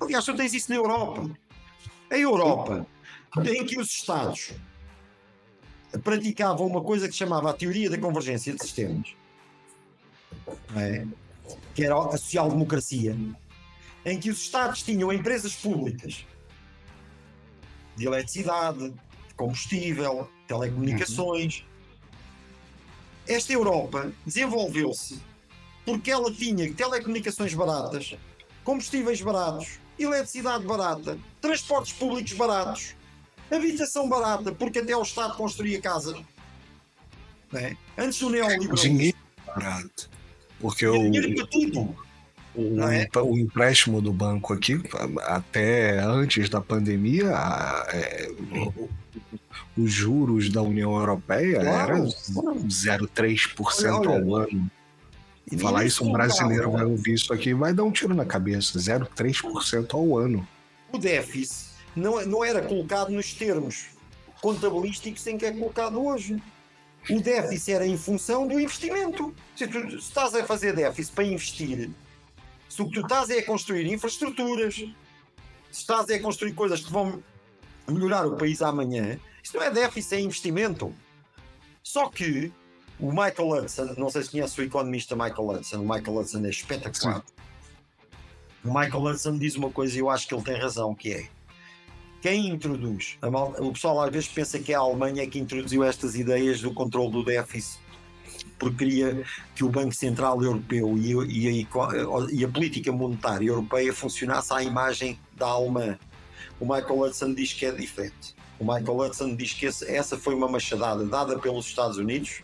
Aliás, tu tens isso na Europa. A Europa, em que os Estados praticavam uma coisa que se chamava a teoria da convergência de sistemas, não é? Que era a social-democracia, em que os Estados tinham empresas públicas de eletricidade, de combustível, telecomunicações. Esta Europa desenvolveu-se porque ela tinha telecomunicações baratas, combustíveis baratos, eletricidade barata, transportes públicos baratos, habitação barata, porque até o Estado construía casas. Não é? Antes do neoliberalismo. Dinheiro barato. Porque dinheiro para tudo. O empréstimo do banco aqui, até antes da pandemia, os juros da União Europeia eram 0,3% ao ano. Falar isso, um brasileiro vai ouvir isso aqui e vai dar um tiro na cabeça. 0,3% ao ano. O déficit não era colocado nos termos contabilísticos em que é colocado hoje. O déficit era em função do investimento. Se tu estás a fazer déficit para investir, se o que tu estás é a construir infraestruturas, se estás a construir coisas que vão melhorar o país amanhã, isso não é déficit, é investimento. Só que o Michael Hudson, não sei se conhece o economista Michael Hudson, o Michael Hudson é espetacular. Sim. O Michael Hudson diz uma coisa e eu acho que ele tem razão, que é: quem introduz, o pessoal às vezes pensa que é a Alemanha que introduziu estas ideias do controle do déficit, porque queria que o Banco Central Europeu e a política monetária europeia funcionasse à imagem da alemã. O Michael Hudson diz que é diferente. O Michael Hudson diz que essa foi uma machadada dada pelos Estados Unidos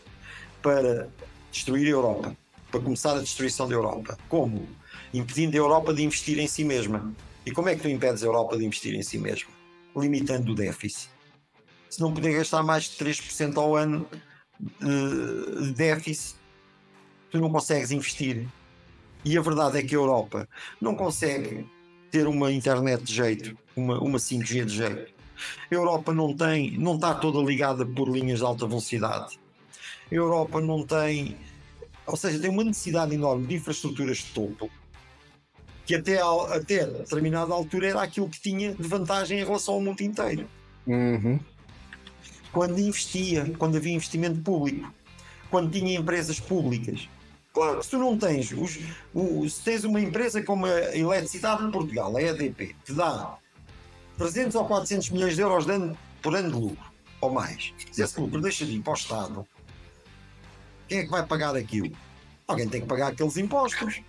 para destruir a Europa, para começar a destruição da Europa. Como? Impedindo a Europa de investir em si mesma. E como é que tu impedes a Europa de investir em si mesma? Limitando o déficit. Se não puder gastar mais de 3% ao ano de déficit, tu não consegues investir. E a verdade é que a Europa não consegue ter uma internet de jeito, uma 5G de jeito. A Europa não está toda ligada por linhas de alta velocidade. A Europa não tem, ou seja, tem uma necessidade enorme de infraestruturas de topo, que até determinada altura era aquilo que tinha de vantagem em relação ao mundo inteiro. Quando havia investimento público, quando tinha empresas públicas. Claro que se tu não tens, se tens uma empresa como a Eletricidade de Portugal, a EDP, que dá 300 ou 400 milhões de euros por ano de lucro, ou mais, se esse lucro deixa de ir para o Estado, quem é que vai pagar aquilo? Alguém tem que pagar aqueles impostos.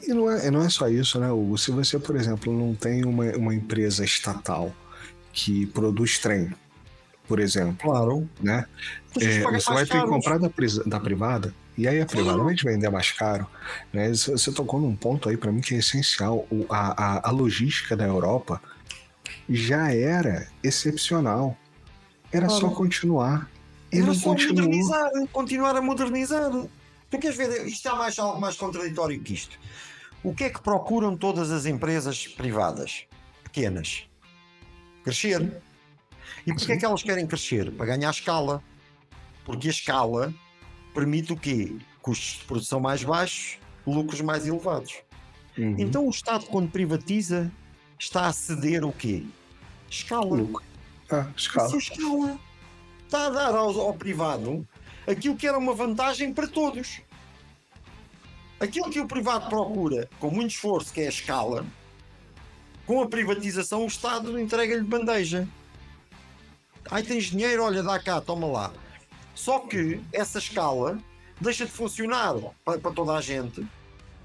E não é só isso, né, Hugo? Se você, por exemplo, não tem uma empresa estatal que produz trem, por exemplo, claro, né? Você vai ter que comprar da privada, e aí a privada vai te vender mais caro, né? Você tocou num ponto aí para mim que é essencial. A logística da Europa já era excepcional. Era só continuar. E não continuou. Continuar a modernizar. Tu queres ver? Isto há algo mais contraditório que isto. O que é que procuram todas as empresas privadas pequenas? Crescer. E porquê é que elas querem crescer? Para ganhar escala. Porque a escala permite o quê? Custos de produção mais baixos, lucros mais elevados. Então o Estado, quando privatiza, está a ceder o quê? Escala. Escala. Escala. Está a dar ao privado aquilo que era uma vantagem para todos. Aquilo que o privado procura com muito esforço, que é a escala, com a privatização o Estado entrega-lhe bandeja. Aí tens dinheiro, olha, dá cá, toma lá. Só que essa escala deixa de funcionar para toda a gente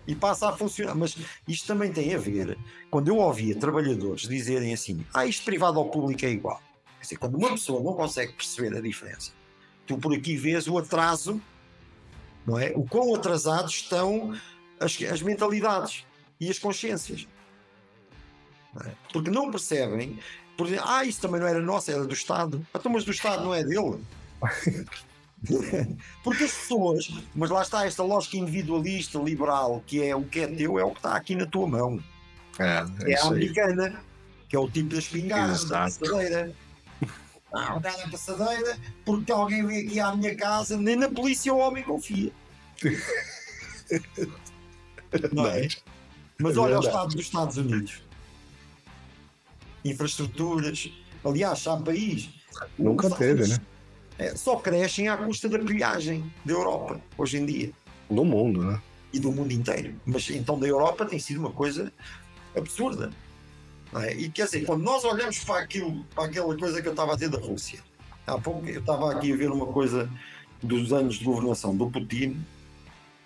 e passa a funcionar. Mas isto também tem a ver, quando eu ouvia trabalhadores dizerem assim, isto privado ou público é igual. Quer dizer, quando uma pessoa não consegue perceber a diferença, tu por aqui vês o atraso, não é? O quão atrasados estão as mentalidades e as consciências. Não é? Porque não percebem, por exemplo, isso também não era nosso, era do Estado. Então, mas do Estado não é dele. Porque as pessoas, mas lá está esta lógica individualista, liberal, que é o que é teu, é o que está aqui na tua mão. É a americana, que é o tipo da espingarda, da passadeira. Não dá na passadeira, porque alguém vem aqui à minha casa, nem na polícia o homem confia. Não é? Mas olha o Estado dos Estados Unidos. infraestruturas. Aliás, há país... Nunca teve, né? Só crescem à custa da pilhagem da Europa, hoje em dia. Do mundo, né? E do mundo inteiro. Mas então da Europa tem sido uma coisa absurda. Não é? E quer dizer, quando nós olhamos para aquela coisa que eu estava a dizer da Rússia, há pouco eu estava aqui a ver uma coisa dos anos de governação do Putin,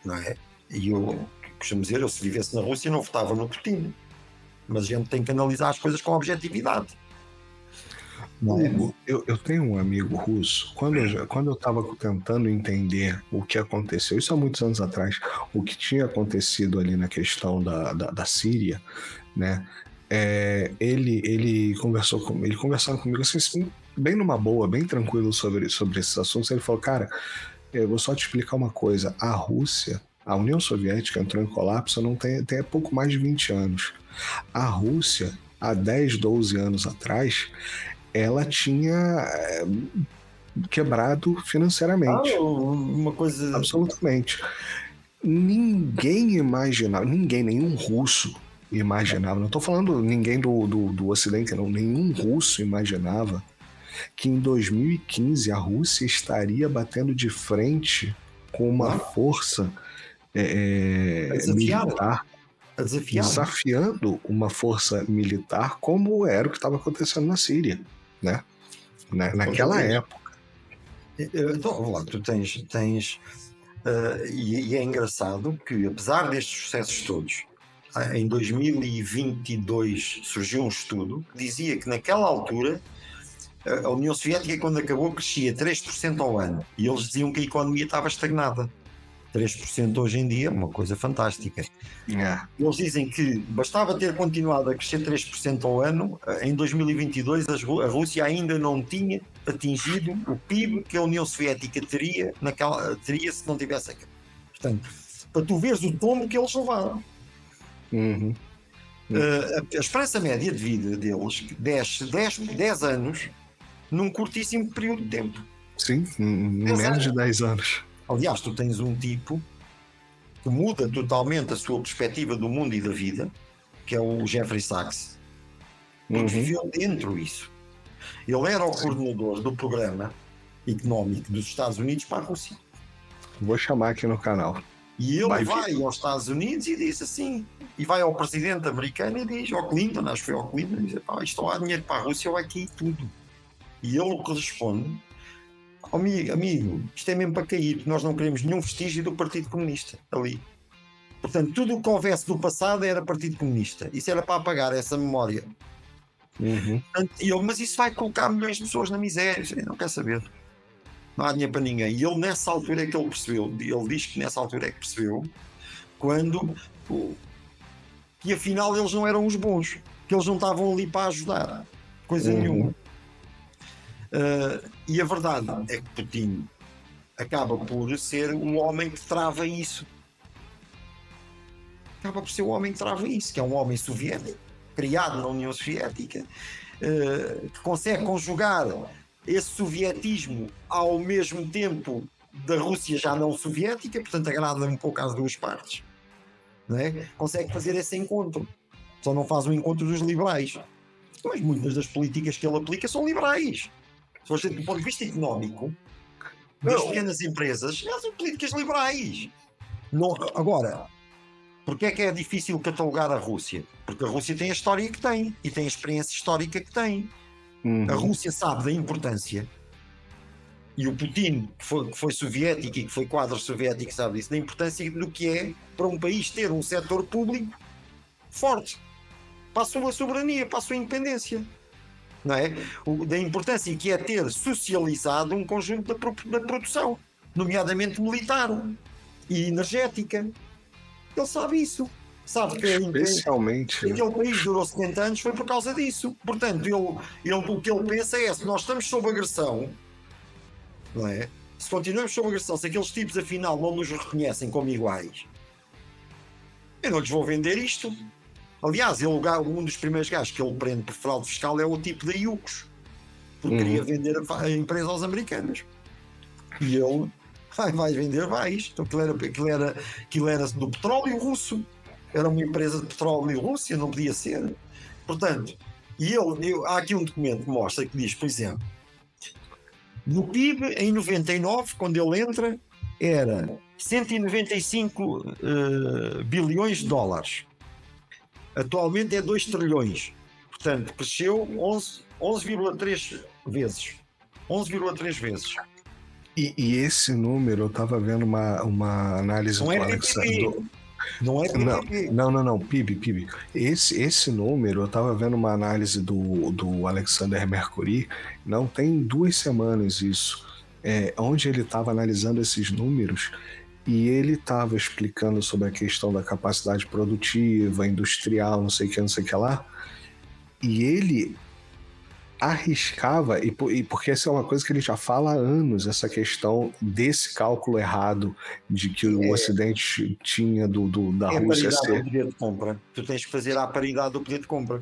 não é? E eu costumo dizer, eu se vivesse na Rússia não votava no Putin. Mas a gente tem que analisar as coisas com objetividade. Hugo, eu tenho um amigo russo. Quando eu estava tentando entender o que aconteceu, isso há muitos anos atrás, o que tinha acontecido ali na questão da Síria, né? Ele conversando comigo assim, bem numa boa, bem tranquilo sobre esses assuntos. Ele falou, cara, eu vou só te explicar uma coisa. A Rússia, a União Soviética entrou em colapso tem pouco mais de 20 anos. A Rússia, há 10, 12 anos atrás, ela tinha quebrado financeiramente. Uma coisa... Absolutamente. Ninguém imaginava, nenhum russo imaginava, não estou falando ninguém do Ocidente, não, nenhum russo imaginava que em 2015 a Rússia estaria batendo de frente com uma força militar, desafiando uma força militar como era o que estava acontecendo na Síria, né? Naquela época. Então, vamos lá, tu tens e é engraçado que, apesar destes sucessos todos, em 2022 surgiu um estudo que dizia que naquela altura a União Soviética, quando acabou, crescia 3% ao ano, e eles diziam que a economia estava estagnada. 3% hoje em dia é uma coisa fantástica. Eles dizem que bastava ter continuado a crescer 3% ao ano. Em 2022 a Rússia ainda não tinha atingido o PIB que a União Soviética teria se não tivesse acabado. Portanto, para tu veres o tombo que eles levaram. A esperança média de vida deles 10 anos num curtíssimo período de tempo. Sim, menos de 10 anos. Aliás, tu tens um tipo que muda totalmente a sua perspectiva do mundo e da vida, que é o Jeffrey Sachs, porque viveu dentro disso. Ele era o coordenador do programa económico dos Estados Unidos para a Rússia. Vou chamar aqui no canal. E ele vai aos Estados Unidos e diz assim, e vai ao presidente americano e diz, ao Clinton, acho que foi ao Clinton, e diz, isto não há dinheiro para a Rússia, vai aqui tudo. E ele responde, amigo, isto é mesmo para cair, nós não queremos nenhum vestígio do Partido Comunista ali. Portanto, tudo o que houvesse do passado era Partido Comunista. Isso era para apagar essa memória. Portanto, mas isso vai colocar milhões de pessoas na miséria. Ele não quer saber. Não há dinheiro para ninguém. E ele nessa altura é que ele percebeu. Ele diz que nessa altura é que percebeu quando que afinal eles não eram os bons. Que eles não estavam ali para ajudar. Coisa nenhuma. E a verdade é que Putin acaba por ser o homem que trava isso. Acaba por ser o homem que trava isso, que é um homem soviético, criado na União Soviética, que consegue conjugar esse sovietismo ao mesmo tempo da Rússia já não soviética, portanto agrada um pouco às duas partes, não é? Consegue fazer esse encontro, só não faz o encontro dos liberais, mas muitas das políticas que ele aplica são liberais. Se você, do ponto de vista económico, das pequenas empresas, elas são políticas liberais. Não, agora, porque é que é difícil catalogar a Rússia? Porque a Rússia tem a história que tem e tem a experiência histórica que tem. A Rússia sabe da importância, e o Putin, que foi soviético e que foi quadro soviético, sabe disso, da importância do que é para um país ter um setor público forte, para a sua soberania, para a sua independência. Não é? Da importância que é ter socializado um conjunto da produção, nomeadamente militar e energética. Ele sabe isso. Sabe que especialmente aquele país durou 70 anos foi por causa disso. Portanto, o que ele pensa é, se nós estamos sob agressão, não é? Se continuamos sob agressão, se aqueles tipos afinal não nos reconhecem como iguais, eu não lhes vou vender isto. Aliás, um dos primeiros gajos que ele prende por fraude fiscal é o tipo da Iucos, porque queria vender a empresa aos americanos. E ele vai vender, vais. Então aquilo era do petróleo russo. Era uma empresa de petróleo Rússia, não podia ser. Portanto, E há aqui um documento que mostra que diz, por exemplo, no PIB, em 99, quando ele entra, era 195 bilhões de dólares. Atualmente é 2 trilhões. Portanto, cresceu 11,3 vezes. 11,3 vezes. E esse número, eu estava vendo uma análise do Alexandre. Não é PIB. Não, PIB. Esse número, eu estava vendo uma análise do Alexander Mercury, não tem 2 semanas isso, onde ele estava analisando esses números e ele estava explicando sobre a questão da capacidade produtiva, industrial, não sei o que lá, e ele arriscava, e porque essa é uma coisa que ele já fala há anos, essa questão desse cálculo errado de que o Ocidente tinha da Rússia ser... do poder de compra. Tu tens que fazer a paridade do poder de compra.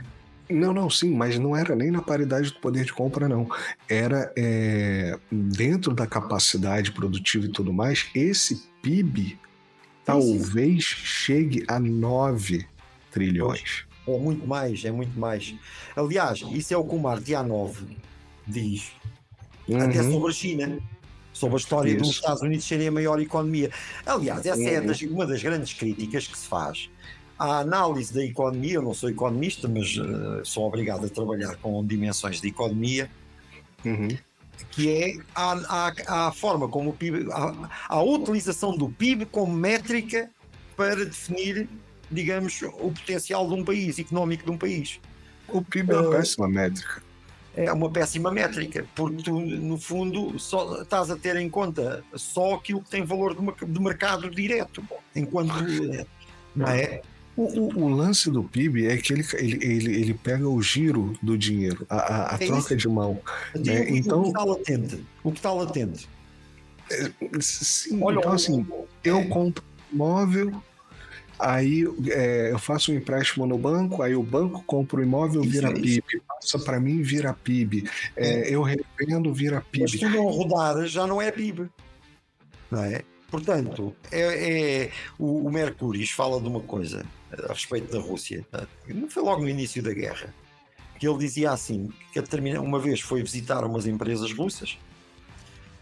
Não, sim, mas não era nem na paridade do poder de compra, não. Era dentro da capacidade produtiva e tudo mais, esse PIB talvez chegue a 9 trilhões. É muito mais. Aliás, isso é o que o Martianov diz, até sobre a China, sobre a história dos Estados Unidos serem a maior economia. Aliás, essa é uma das grandes críticas que se faz à análise da economia. Eu não sou economista, mas sou obrigado a trabalhar com dimensões de economia, que é a forma como o PIB, a utilização do PIB como métrica para definir, digamos, o potencial de um país, económico de um país. O PIB é uma péssima métrica. É uma péssima métrica, porque tu, no fundo, só estás a ter em conta só aquilo que tem valor de mercado direto, enquanto não é? O lance do PIB é que ele pega o giro do dinheiro, a troca de mão. Então, o que está latente. Sim, olha, então assim, eu compro um imóvel, aí eu faço um empréstimo no banco, aí o banco compra o imóvel, vira PIB, passa para mim, vira PIB, eu revendo, vira PIB. Mas se tu não rodar, já não é PIB, não é? Portanto, o Mercúrio fala de uma coisa a respeito da Rússia, não foi logo no início da guerra, que ele dizia assim, que uma vez foi visitar umas empresas russas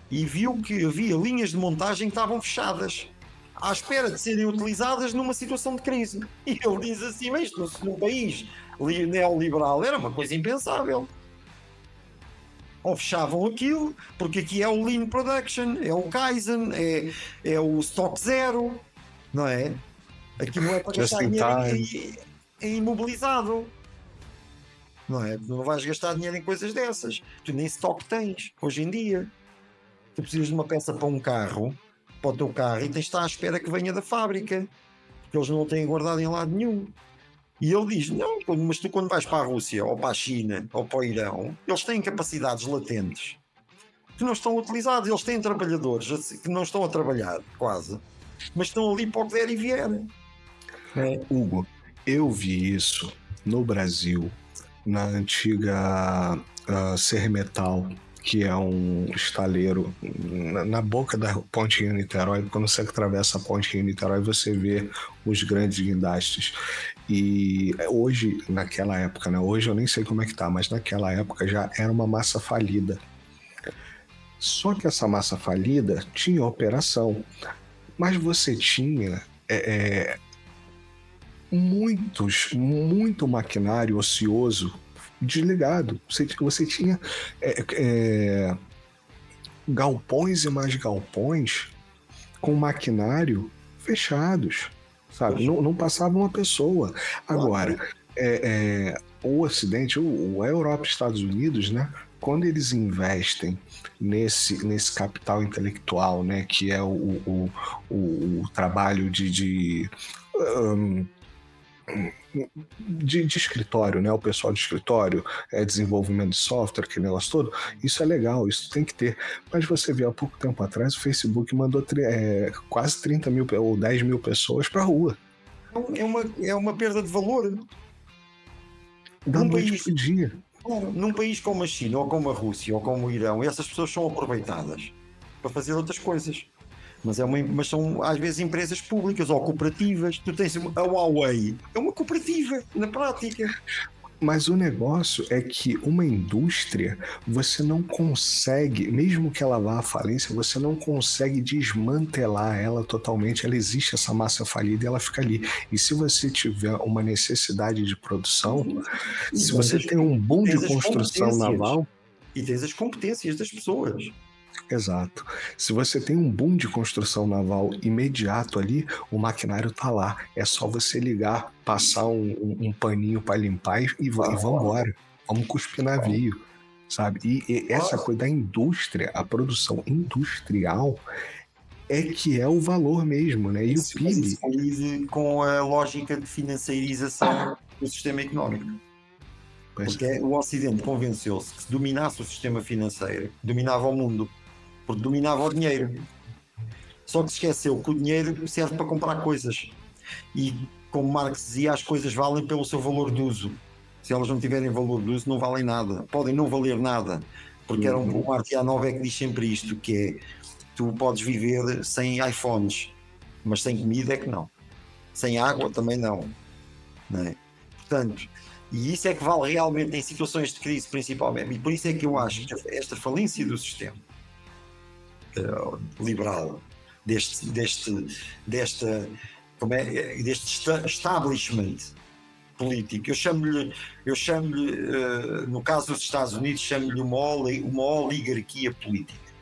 e viu que havia linhas de montagem que estavam fechadas, à espera de serem utilizadas numa situação de crise. E ele diz assim, mas num país neoliberal era uma coisa impensável. Ou fechavam aquilo, porque aqui é o Lean Production, é o Kaizen, é o Stock Zero, não é? Aqui não é para gastar dinheiro imobilizado, não é? Não vais gastar dinheiro em coisas dessas. Tu nem stock tens, hoje em dia. Tu precisas de uma peça para um carro, para o teu carro, e tens de estar à espera que venha da fábrica, porque eles não o têm guardado em lado nenhum. E ele diz, não, mas tu quando vais para a Rússia, ou para a China, ou para o Irão, eles têm capacidades latentes que não estão utilizadas. Eles têm trabalhadores que não estão a trabalhar, quase, mas estão ali para o que der e vier. Hugo, eu vi isso no Brasil, na antiga Sermetal, que é um estaleiro na boca da Ponte Rio-Niterói. Quando você atravessa a Ponte Rio-Niterói, você vê os grandes guindastes. E hoje, naquela época, né? Hoje eu nem sei como é que tá, mas naquela época já era uma massa falida. Só que essa massa falida tinha operação, mas você tinha muito maquinário ocioso desligado. Você tinha galpões e mais galpões com maquinário fechados, sabe? Não passava uma pessoa. Agora, o Ocidente, a Europa e Estados Unidos, né? Quando eles investem nesse capital intelectual, né? Que é o trabalho de escritório, né? O pessoal de escritório, desenvolvimento de software, aquele negócio todo, isso é legal, isso tem que ter. Mas você viu, há pouco tempo atrás, o Facebook mandou quase 30 mil ou 10 mil pessoas para a rua. É uma perda de valor. Da noite pro dia. Num país como a China, ou como a Rússia, ou como o Irão, essas pessoas são aproveitadas para fazer outras coisas. Mas são às vezes empresas públicas ou cooperativas. Tu tens a Huawei, é uma cooperativa, na prática. Mas o negócio é que uma indústria, você não consegue, mesmo que ela vá à falência, você não consegue desmantelar ela totalmente. Ela existe, essa massa falida, e ela fica ali. E se você tiver uma necessidade de produção, se você tem um boom de construção naval... E tens as competências das pessoas. Exato. Se você tem um boom de construção naval imediato ali, o maquinário tá lá. É só você ligar, passar um paninho para limpar e vamos embora. Vamos cuspir navio, sabe? E essa coisa da indústria, a produção industrial, é que é o valor mesmo, né? E o PIB... Isso com a lógica de financiarização do sistema económico. Porque o Ocidente convenceu-se que se dominasse o sistema financeiro, dominava o mundo. Porque dominava o dinheiro. Só que se esqueceu que o dinheiro serve para comprar coisas. E, como Marx dizia, as coisas valem pelo seu valor de uso. Se elas não tiverem valor de uso, não valem nada. Podem não valer nada. Porque o Martial 9 é que diz sempre isto, que é: tu podes viver sem iPhones, mas sem comida é que não. Sem água também não. Não é? Portanto, e isso é que vale realmente em situações de crise, principalmente. E por isso é que eu acho que esta falência do sistema liberal, deste establishment político, eu chamo-lhe, no caso dos Estados Unidos, chamo-lhe uma oligarquia política.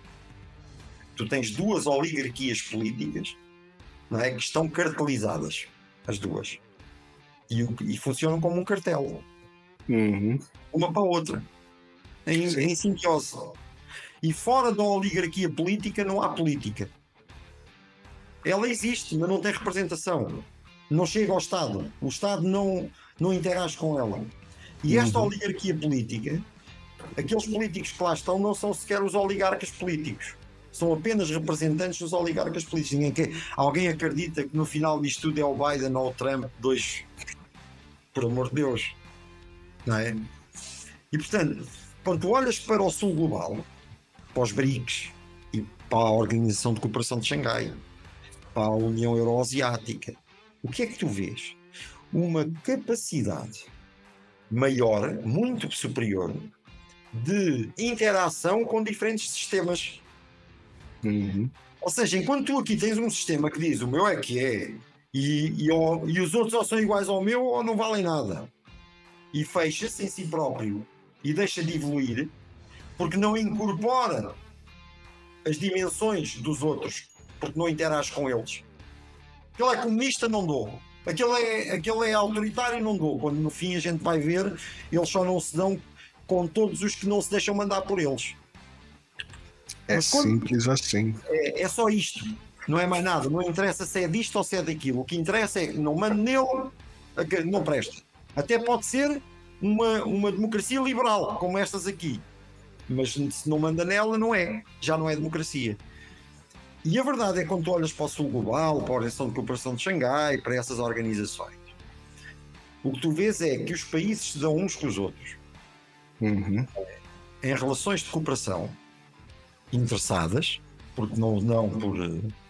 Tu tens duas oligarquias políticas, não é, que estão cartelizadas, as duas, e funcionam como um cartel, uma para a outra, em simbiose. E fora da oligarquia política não há política. Ela existe, mas não tem representação. Não chega ao Estado. O Estado não interage com ela. E esta oligarquia política, aqueles políticos que lá estão não são sequer os oligarcas políticos. São apenas representantes dos oligarcas políticos. Alguém acredita que no final disto tudo é o Biden ou o Trump, dois, por amor de Deus. Não é? E portanto, quando tu olhas para o Sul Global, para os BRICS e para a Organização de Cooperação de Xangai, para a União Euroasiática, o que é que tu vês? Uma capacidade maior, muito superior, de interação com diferentes sistemas. Ou seja, enquanto tu aqui tens um sistema que diz o meu é que é, e os outros ou são iguais ao meu ou não valem nada, e fecha-se em si próprio e deixa de evoluir, porque não incorpora as dimensões dos outros, porque não interage com eles. Aquele é comunista, não dou. Aquele é autoritário, não dou. Quando no fim a gente vai ver, eles só não se dão com todos os que não se deixam mandar por eles. Simples assim. É só isto. Não é mais nada. Não interessa se é disto ou se é daquilo. O que interessa é que não mande nele, não presta. Até pode ser uma democracia liberal, como estas aqui. Mas se não manda nela, já não é democracia. E a verdade é que quando tu olhas para o Sul Global, para a Organização de Cooperação de Xangai, para essas organizações, o que tu vês é que os países se dão uns com os outros em relações de cooperação interessadas, porque não por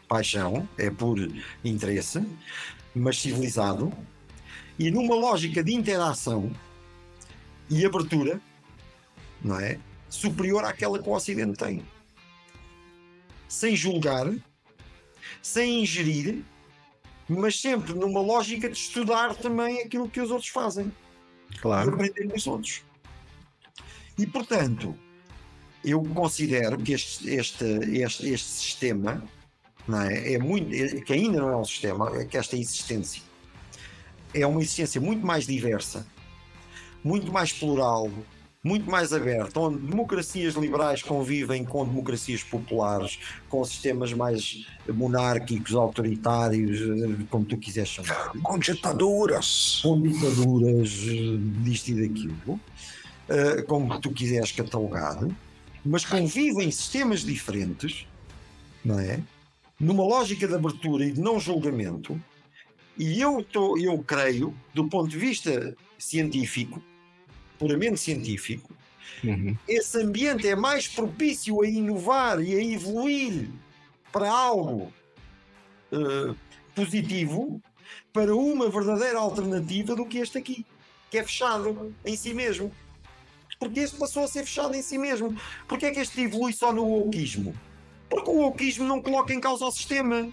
paixão, é por interesse, mas civilizado, e numa lógica de interação e abertura, não é? Superior àquela que o Ocidente tem. Sem julgar, sem ingerir, mas sempre numa lógica de estudar também aquilo que os outros fazem. Claro. E aprender com os outros. E, portanto, eu considero que este sistema, não é muito, que ainda não é um sistema, é que esta existência é uma existência muito mais diversa, muito mais plural, muito mais aberta, onde democracias liberais convivem com democracias populares, com sistemas mais monárquicos, autoritários, como tu quiseres chamar. Com ditaduras. Com ditaduras disto e daquilo, como tu quiseres catalogar, mas convivem sistemas diferentes, não é? Numa lógica de abertura e de não julgamento. E eu creio, do ponto de vista científico, puramente científico, esse ambiente é mais propício a inovar e a evoluir para algo positivo, para uma verdadeira alternativa do que este aqui. que é fechado em si mesmo. Porque este passou a ser fechado em si mesmo. Porque é que este evolui só no wokeismo? Porque o wokeismo não coloca em causa o sistema.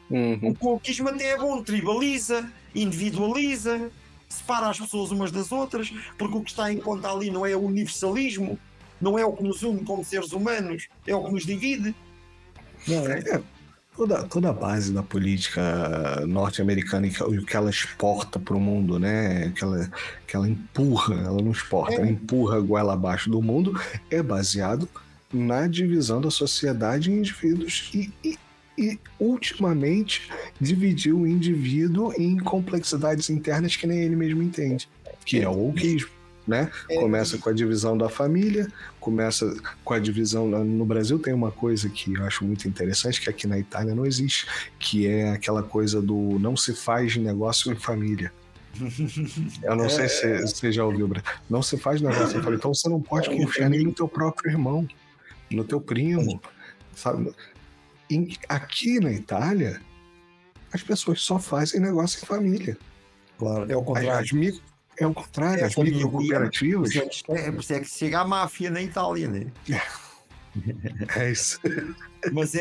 O wokeismo até é bom, tribaliza, individualiza, separa as pessoas umas das outras, porque o que está em conta ali não é o universalismo, não é o que nos une como seres humanos, é o que nos divide. Não é? Toda a base da política norte-americana e o que ela exporta para o mundo, né? Que ela empurra, ela não exporta, ela empurra a goela abaixo do mundo, é baseado na divisão da sociedade em indivíduos e ultimamente dividiu o indivíduo em complexidades internas que nem ele mesmo entende, que é o wokeismo. Né? Começa com a divisão da família, começa com a divisão... No Brasil tem uma coisa que eu acho muito interessante, que aqui na Itália não existe, que é aquela coisa do não se faz negócio em família. Eu não sei se você já ouviu, não se faz negócio em família, então você não pode confiar nem no teu próprio irmão, no teu primo, sabe? Aqui na Itália, as pessoas só fazem negócio em família. Claro, é o contrário. É o contrário, as microcooperativas. Por isso é que chega a máfia na Itália, né? É isso. Mas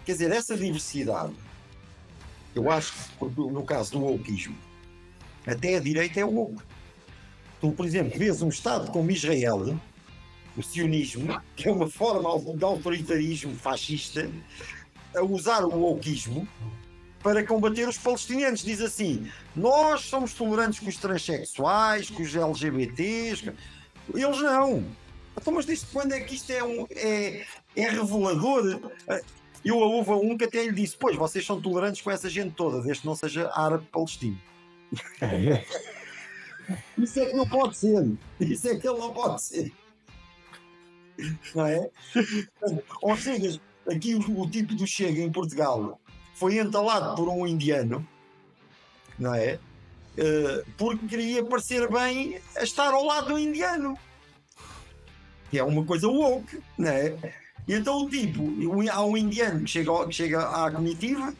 quer dizer, essa diversidade, eu acho que no caso do wokeismo, até a direita é woke. Tu, por exemplo, vês um Estado como Israel, o sionismo, que é uma forma de autoritarismo fascista, a usar o wokeismo para combater os palestinianos. Diz assim: nós somos tolerantes com os transexuais, com os LGBTs. Eles não. Então, mas desde quando é que isto é revelador? Eu houve um que até lhe disse: pois, vocês são tolerantes com essa gente toda, desde que não seja árabe-palestino. Isso é que não pode ser. Isso é que ele não pode ser. Não é? Ou seja, aqui o tipo do Chega em Portugal foi entalado por um indiano, não é? Porque queria parecer bem a estar ao lado do indiano, que é uma coisa woke, não é? E então o tipo, há um indiano que chega à comitiva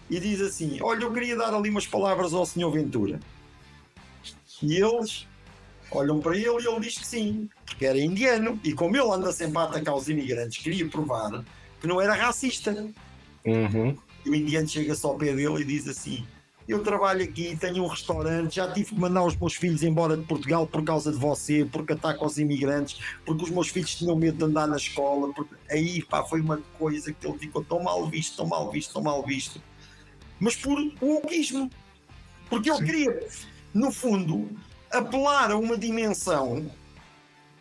e diz assim: olha, eu queria dar ali umas palavras ao Sr. Ventura. E eles olham para ele e ele diz que sim, porque era indiano, e como ele anda sempre a atacar os imigrantes, queria provar que não era racista. E o indiano chega-se ao pé dele e diz assim: eu trabalho aqui, tenho um restaurante, já tive que mandar os meus filhos embora de Portugal por causa de você, porque ataca os imigrantes, porque os meus filhos tinham medo de andar na escola. Aí foi uma coisa que ele ficou tão mal visto, tão mal visto, tão mal visto. Mas por wokeismo. Porque ele queria, no fundo, apelar a uma dimensão,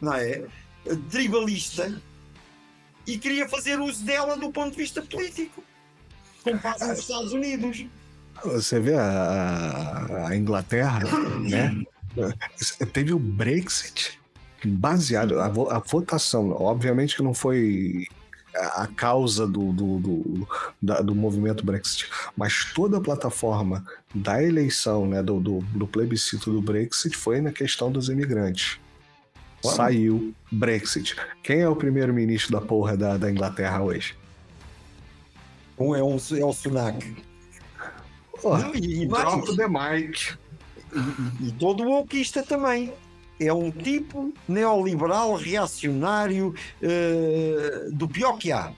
não é, tribalista, e queria fazer uso dela do ponto de vista político, como fazem nos Estados Unidos. Você vê a Inglaterra, né? Teve o Brexit baseado, a votação, obviamente que não foi a causa do movimento Brexit, mas toda a plataforma da eleição, né, do plebiscito do Brexit foi na questão dos imigrantes. Saiu Brexit. Quem é o primeiro-ministro da porra da Inglaterra hoje? É o Sunak. Drop the mic. E todo o wokeista também. É um tipo neoliberal, reacionário, do pior que há.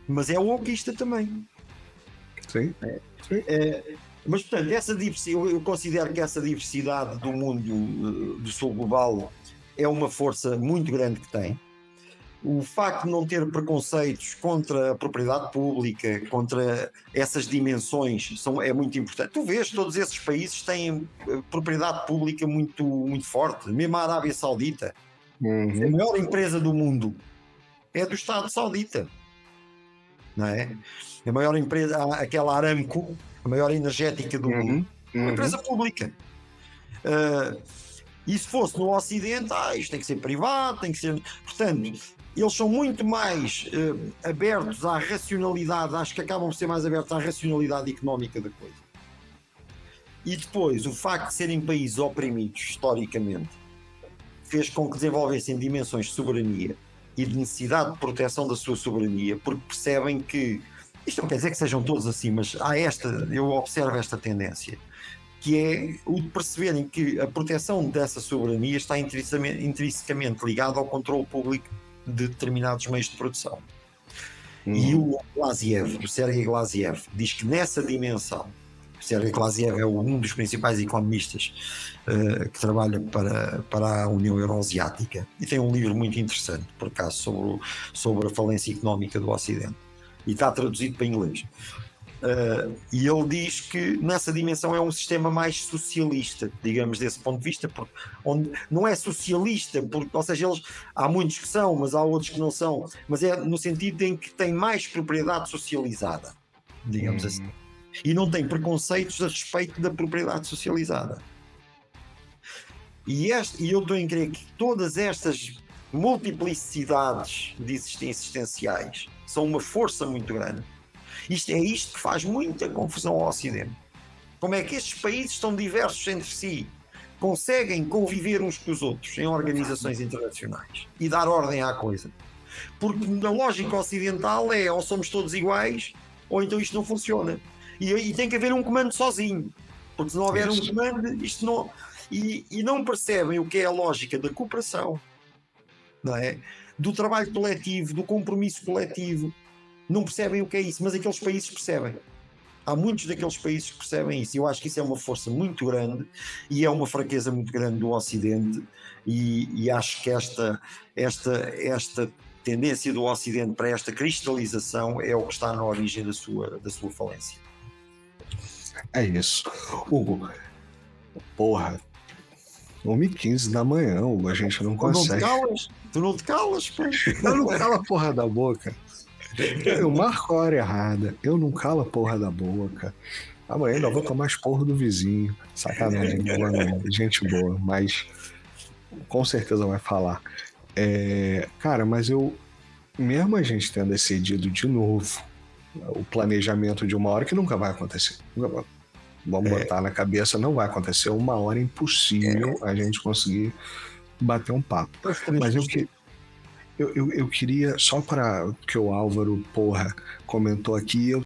Mas é wokeista também. Sim. Mas, portanto, eu considero que essa diversidade do mundo do sul global é uma força muito grande que tem. O facto de não ter preconceitos contra a propriedade pública, contra essas dimensões, é muito importante. Tu vês, todos esses países têm propriedade pública muito, muito forte. Mesmo a Arábia Saudita, a maior empresa do mundo é do Estado Saudita, não é? A maior empresa, aquela Aramco, a maior energética do mundo, é uma empresa pública. E se fosse no Ocidente, isto tem que ser privado, tem que ser... Portanto, eles são muito mais abertos à racionalidade, acho que acabam por ser mais abertos à racionalidade económica da coisa. E depois, o facto de serem países oprimidos, historicamente, fez com que desenvolvessem dimensões de soberania e de necessidade de proteção da sua soberania, porque percebem que, isto não quer dizer que sejam todos assim, mas eu observo esta tendência. que é o de perceberem que a proteção dessa soberania está intrinsecamente ligada ao controle público de determinados meios de produção. E o Sergei Glaziev, diz que nessa dimensão, o Sergei Glaziev é um dos principais economistas que trabalha para a União Euroasiática e tem um livro muito interessante, por acaso, sobre a falência económica do Ocidente, e está traduzido para inglês. E ele diz que nessa dimensão é um sistema mais socialista, digamos, desse ponto de vista, onde não é socialista, ou seja, há muitos que são, mas há outros que não são, mas é no sentido em que tem mais propriedade socializada, digamos assim, e não tem preconceitos a respeito da propriedade socializada. E eu estou a crer que todas estas multiplicidades de existenciais são uma força muito grande. Isto que faz muita confusão ao Ocidente. Como é que estes países estão diversos entre si, conseguem conviver uns com os outros em organizações internacionais e dar ordem à coisa? Porque na lógica ocidental ou somos todos iguais, ou então isto não funciona. E tem que haver um comando sozinho. Porque se não houver um comando, isto não... E não percebem o que é a lógica da cooperação, não é? Do trabalho coletivo, do compromisso coletivo. Não percebem o que é isso, mas aqueles países percebem. Há muitos daqueles países que percebem isso. Eu acho que isso é uma força muito grande e é uma fraqueza muito grande do Ocidente, e acho que esta tendência do Ocidente para esta cristalização é o que está na origem da sua falência. É isso. Hugo, porra, 1h15 da manhã, Hugo, a gente não consegue. Tu não te calas, pô. Eu não calo a porra da boca. Eu marco a hora errada, eu não calo a porra da boca. Amanhã ainda vou tomar esporro do vizinho. Sacanagem, boa noite, gente boa, mas com certeza vai falar. Cara, mas mesmo a gente tendo decidido de novo o planejamento de uma hora, que nunca vai acontecer. Vamos botar na cabeça, não vai acontecer. Uma hora é impossível a gente conseguir bater um papo. Mas eu queria, só para que o Álvaro, porra, comentou aqui, eu